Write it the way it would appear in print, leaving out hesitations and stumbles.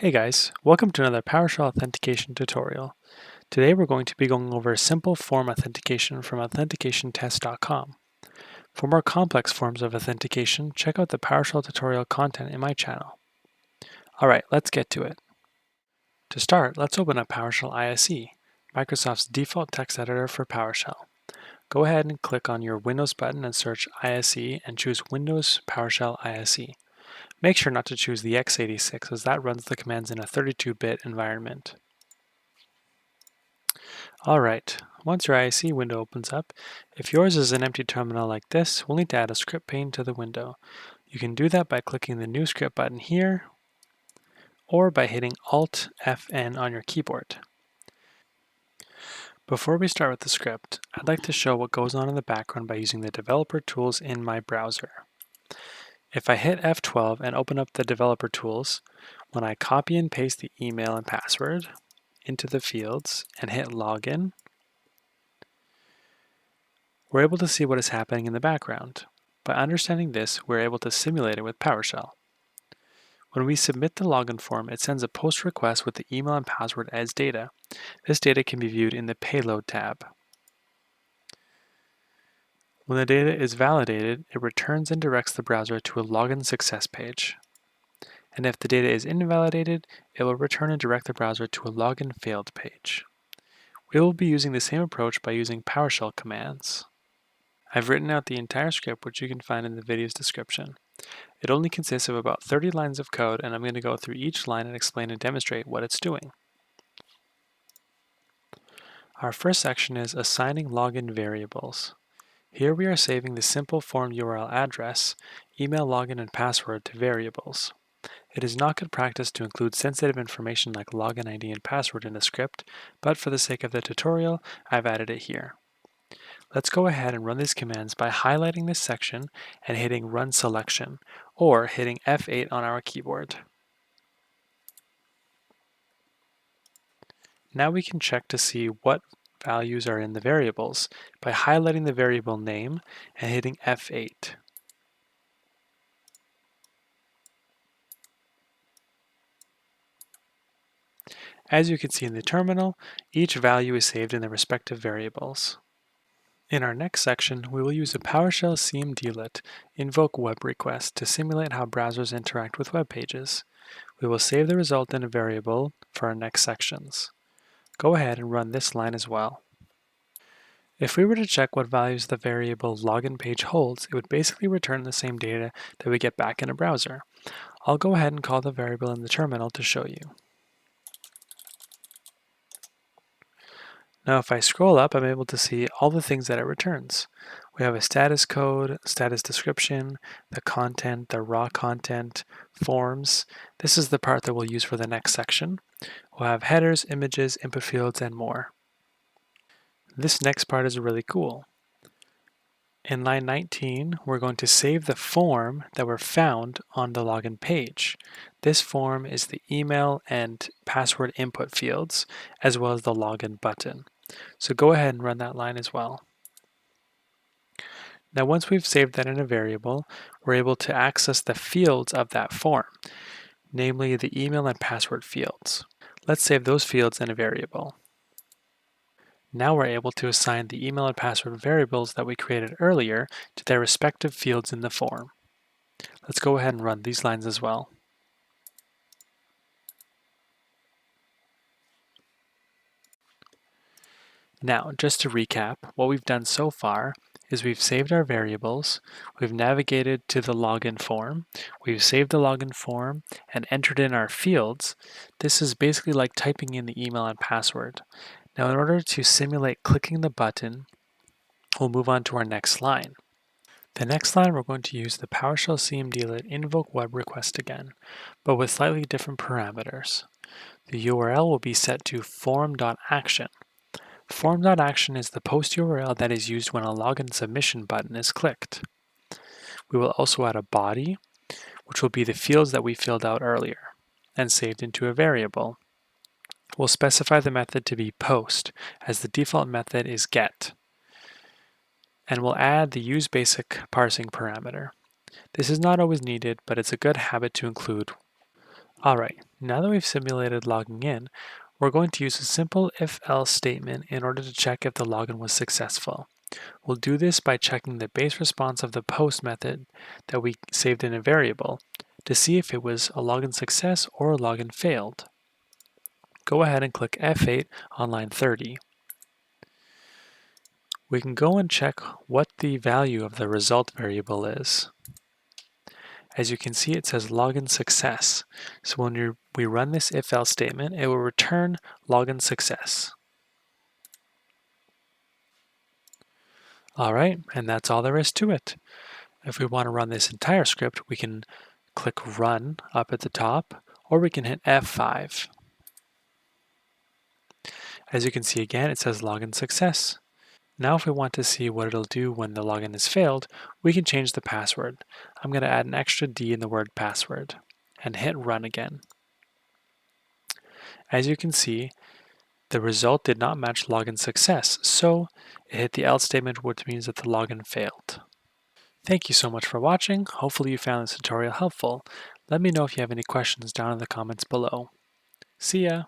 Hey guys, welcome to another PowerShell authentication tutorial. Today we're going to be going over simple form authentication from AuthenticationTest.com. For more complex forms of authentication, check out the PowerShell tutorial content in my channel. Alright, let's get to it. To start, let's open up PowerShell ISE, Microsoft's default text editor for PowerShell. Go ahead and click on your Windows button and search ISE and choose Windows PowerShell ISE. Make sure not to choose the x86 as that runs the commands in a 32-bit environment. Alright, once your ISE window opens up, if yours is an empty terminal like this, we'll need to add a script pane to the window. You can do that by clicking the New Script button here, or by hitting Alt-Fn on your keyboard. Before we start with the script, I'd like to show what goes on in the background by using the developer tools in my browser. If I hit F12 and open up the developer tools, when I copy and paste the email and password into the fields and hit login, we're able to see what is happening in the background. By understanding this, we're able to simulate it with PowerShell. When we submit the login form, it sends a post request with the email and password as data. This data can be viewed in the Payload tab. When the data is validated, it returns and directs the browser to a login success page. And if the data is invalidated, it will return and direct the browser to a login failed page. We will be using the same approach by using PowerShell commands. I've written out the entire script, which you can find in the video's description. It only consists of about 30 lines of code, and I'm going to go through each line and explain and demonstrate what it's doing. Our first section is assigning login variables. Here we are saving the simple form URL address, email, login, and password to variables. It is not good practice to include sensitive information like login ID and password in a script, but for the sake of the tutorial, I've added it here. Let's go ahead and run these commands by highlighting this section and hitting Run Selection, or hitting F8 on our keyboard. Now we can check to see what values are in the variables by highlighting the variable name and hitting F8. As you can see in the terminal, each value is saved in the respective variables. In our next section, we will use a PowerShell cmdlet Invoke-WebRequest to simulate how browsers interact with web pages. We will save the result in a variable for our next sections. Go ahead and run this line as well. If we were to check what values the variable loginPage holds, it would basically return the same data that we get back in a browser. I'll go ahead and call the variable in the terminal to show you. Now if I scroll up, I'm able to see all the things that it returns. We have a status code, status description, the content, the raw content, forms. This is the part that we'll use for the next section. We'll have headers, images, input fields, and more. This next part is really cool. In line 19, we're going to save the form that were found on the login page. This form is the email and password input fields, as well as the login button. So go ahead and run that line as well. Now once we've saved that in a variable, we're able to access the fields of that form, namely the email and password fields. Let's save those fields in a variable. Now we're able to assign the email and password variables that we created earlier to their respective fields in the form. Let's go ahead and run these lines as well. Now, just to recap, what we've done so far is we've saved our variables, we've navigated to the login form, we've saved the login form and entered in our fields. This is basically like typing in the email and password. Now, in order to simulate clicking the button, we'll move on to our next line. The next line, we're going to use the PowerShell cmdlet Invoke-WebRequest again, but with slightly different parameters. The URL will be set to form.Action. Form.Action is the post URL that is used when a login submission button is clicked. We will also add a body, which will be the fields that we filled out earlier and saved into a variable. We'll specify the method to be post, as the default method is get. And we'll add the UseBasicParsing parameter. This is not always needed, but it's a good habit to include. Alright, now that we've simulated logging in, we're going to use a simple if-else statement in order to check if the login was successful. We'll do this by checking the base response of the post method that we saved in a variable to see if it was a login success or a login failed. Go ahead and click F8 on line 30. We can go and check what the value of the result variable is. As you can see, it says login success. So when we run this if-else statement, it will return login success. All right, and that's all there is to it. If we want to run this entire script, we can click Run up at the top, or we can hit F5. As you can see again, it says login success. Now if we want to see what it'll do when the login is failed, we can change the password. I'm going to add an extra D in the word password and hit Run again. As you can see, the result did not match login success, so it hit the else statement, which means that the login failed. Thank you so much for watching. Hopefully you found this tutorial helpful. Let me know if you have any questions down in the comments below. See ya!